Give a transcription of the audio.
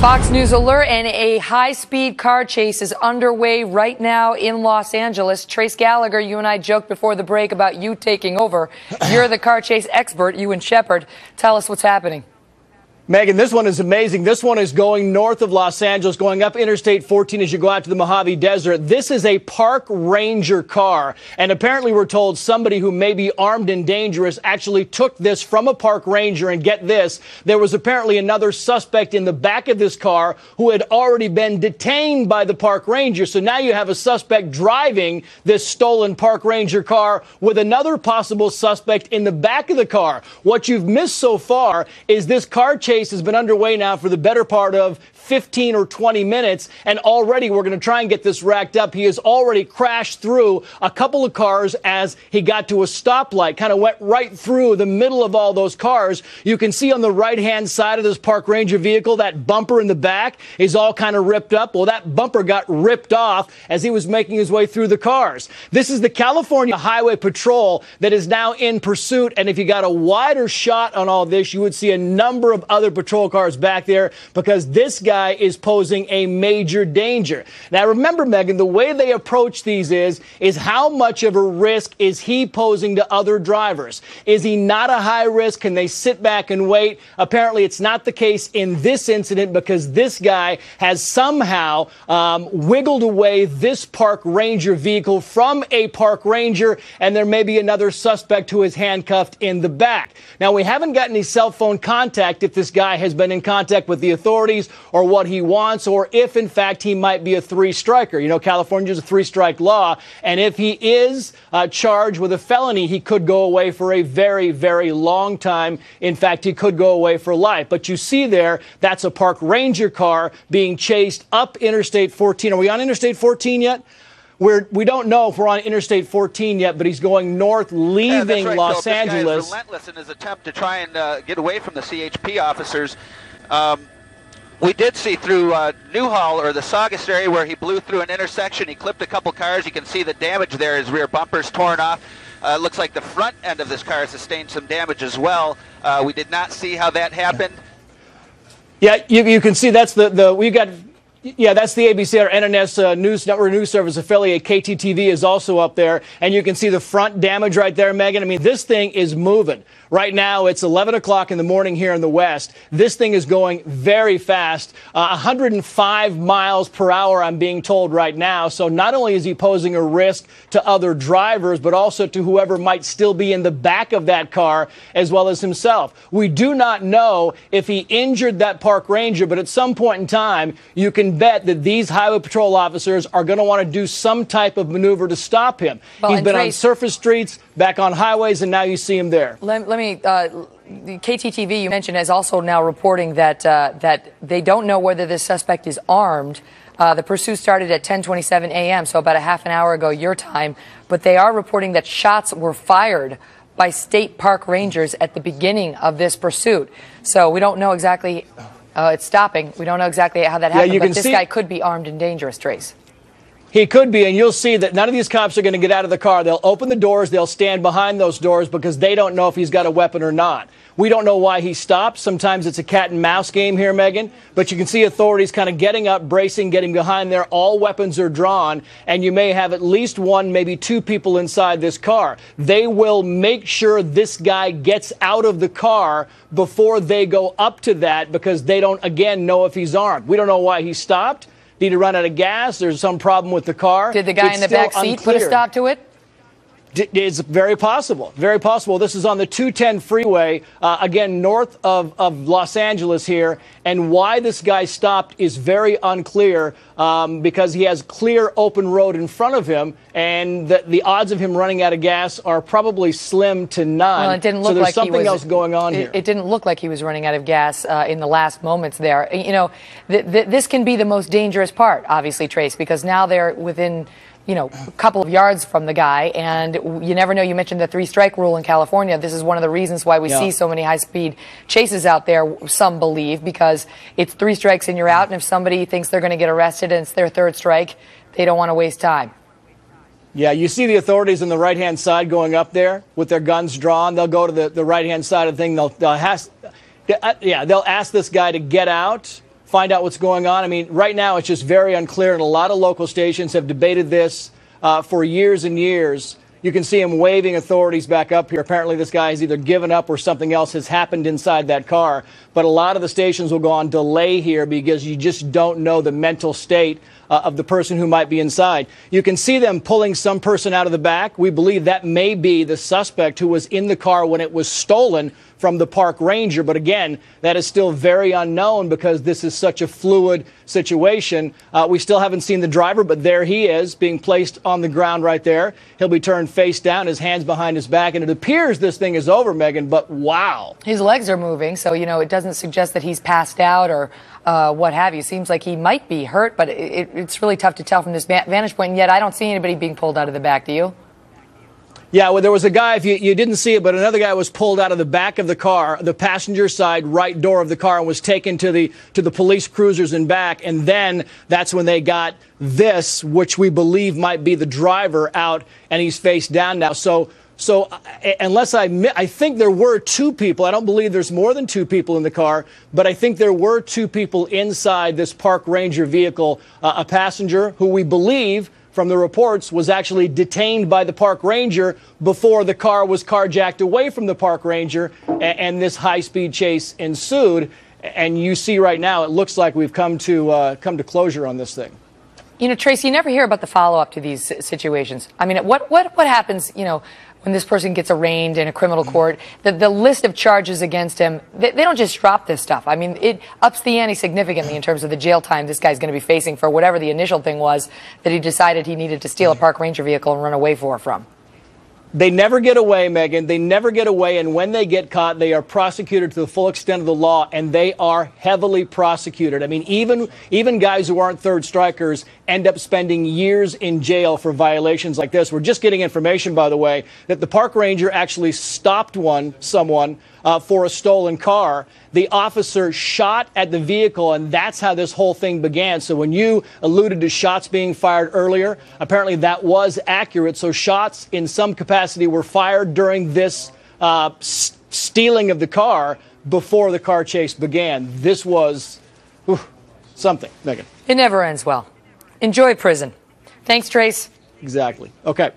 Fox News alert, and a high-speed car chase is underway right now in Los Angeles. Trace Gallagher, you and I joked before the break about you taking over. You're the car chase expert, you and Shepard. Tell us what's happening. Megan, this one is amazing. This one is going north of Los Angeles, going up Interstate 14 as you go out to the Mojave Desert. This is a park ranger car, and apparently we're told somebody who may be armed and dangerous actually took this from a park ranger. And get this, there was apparently another suspect in the back of this car who had already been detained by the park ranger. So now you have a suspect driving this stolen park ranger car with another possible suspect in the back of the car. What you've missed so far is this car chase has been underway now for the better part of 15 or 20 minutes, and already we're going to try and get this racked up. He has already crashed through a couple of cars as he got to a stoplight, kind of went right through the middle of all those cars. You can see on the right-hand side of this park ranger vehicle, that bumper in the back is all kind of ripped up. Well, that bumper got ripped off as he was making his way through the cars. This is the California Highway Patrol that is now in pursuit, and if you got a wider shot on all this, you would see a number of other patrol cars back there, because this guy is posing a major danger. Now remember, Megan, the way they approach these is how much of a risk is he posing to other drivers? Is he not a high risk? Can they sit back and wait? Apparently it's not the case in this incident, because this guy has somehow wiggled away this park ranger vehicle from a park ranger, and there may be another suspect who is handcuffed in the back. Now, we haven't gotten any cell phone contact if this guy has been in contact with the authorities or what he wants, or if in fact he might be a three-striker. You know, California's a three-strike law, and if he is charged with a felony, he could go away for a very, very long time. In fact, he could go away for life. But you see there, that's a park ranger car being chased up Interstate 14. Are we on Interstate 14 yet? We don't know if we're on Interstate 14 yet, but he's going north, leaving Los Angeles. This guy is relentless in his attempt to try and get away from the CHP officers. We did see through Newhall, or the Saugus area, where he blew through an intersection. He clipped a couple cars. You can see the damage there. His rear bumper's torn off. Looks like the front end of this car sustained some damage as well. We did not see how that happened. Yeah, you can see that's we got. Yeah, that's the ABC or NNS News Network News Service affiliate. KTTV is also up there, and you can see the front damage right there, Megan. I mean, this thing is moving. Right now, it's 11 o'clock in the morning here in the West. This thing is going very fast, 105 miles per hour, I'm being told right now. So not only is he posing a risk to other drivers, but also to whoever might still be in the back of that car, as well as himself. We do not know if he injured that park ranger, but at some point in time, you can bet that these highway patrol officers are going to want to do some type of maneuver to stop him. Well, he's been on surface streets, back on highways, and now you see him there. Let me, the KTTV you mentioned is also now reporting that that they don't know whether this suspect is armed. The pursuit started at 10:27 a.m., so about a half an hour ago your time, but they are reporting that shots were fired by state park rangers at the beginning of this pursuit. So we don't know exactly. It's stopping. We don't know exactly how that happened, but this guy could be armed and dangerous, Trace. He could be, and you'll see that none of these cops are going to get out of the car. They'll open the doors. They'll stand behind those doors because they don't know if he's got a weapon or not. We don't know why he stopped. Sometimes it's a cat and mouse game here, Megan. But you can see authorities kind of getting up, bracing, getting behind there. All weapons are drawn, and you may have at least one, maybe two people inside this car. They will make sure this guy gets out of the car before they go up to that, because they don't, again, know if he's armed. We don't know why he stopped. Did he run out of gas? There's some problem with the car. Did the guy in the back seat put a stop to it? It's very possible. Very possible. This is on the 210 freeway, again, north of Los Angeles here. And why this guy stopped is very unclear, because he has clear open road in front of him. And the odds of him running out of gas are probably slim to none. Well, it didn't look so there's like something else going on here. It didn't look like he was running out of gas in the last moments there. You know, this can be the most dangerous part, obviously, Trace, because now they're within, you know, a couple of yards from the guy, and you never know. You mentioned the three-strike rule in California. This is one of the reasons why we see so many high-speed chases out there, some believe, because it's 3 strikes and you're out, and if somebody thinks they're going to get arrested and it's their 3rd strike, they don't want to waste time. Yeah, you see the authorities on the right-hand side going up there with their guns drawn. They'll go to the right-hand side of the thing. They'll ask this guy to get out, find out what's going on. I mean, right now it's just very unclear, and a lot of local stations have debated this for years and years. You can see him waving authorities back up here. Apparently this guy has either given up or something else has happened inside that car. But a lot of the stations will go on delay here because you just don't know the mental state of the person who might be inside. You can see them pulling some person out of the back. We believe that may be the suspect who was in the car when it was stolen from the park ranger. But again, that is still very unknown because this is such a fluid situation. We still haven't seen the driver, but there he is being placed on the ground right there. He'll be turned face down, his hands behind his back, and it appears this thing is over, Megan, but wow. His legs are moving, so, you know, it doesn't suggest that he's passed out or what have you. Seems like he might be hurt, but it's really tough to tell from this vantage point, and yet I don't see anybody being pulled out of the back, do you? Yeah, well, there was a guy, if you didn't see it, but another guy was pulled out of the back of the car, the passenger side right door of the car, and was taken to the police cruisers and back. And then that's when they got this, which we believe might be the driver, out, and he's face down now. So unless I think there were two people. I don't believe there's more than two people in the car, but I think there were two people inside this park ranger vehicle, a passenger who we believe, from the reports, was actually detained by the park ranger before the car was carjacked away from the park ranger, and this high-speed chase ensued. And you see right now, it looks like we've come to closure on this thing. You know, Tracy, you never hear about the follow-up to these situations. I mean, what happens, you know, when this person gets arraigned in a criminal court? The list of charges against him, they don't just drop this stuff. I mean, it ups the ante significantly in terms of the jail time this guy's going to be facing for whatever the initial thing was that he decided he needed to steal a park ranger vehicle and run away from. They never get away, Megan. They never get away, and when they get caught, they are prosecuted to the full extent of the law, and they are heavily prosecuted. I mean, even guys who aren't third strikers end up spending years in jail for violations like this. We're just getting information, by the way, that the park ranger actually stopped someone for a stolen car. The officer shot at the vehicle, and that's how this whole thing began. So when you alluded to shots being fired earlier, apparently that was accurate. So shots in some capacity were fired during this stealing of the car before the car chase began. This was something, Megan. It never ends well. Enjoy prison. Thanks, Trace. Exactly. Okay.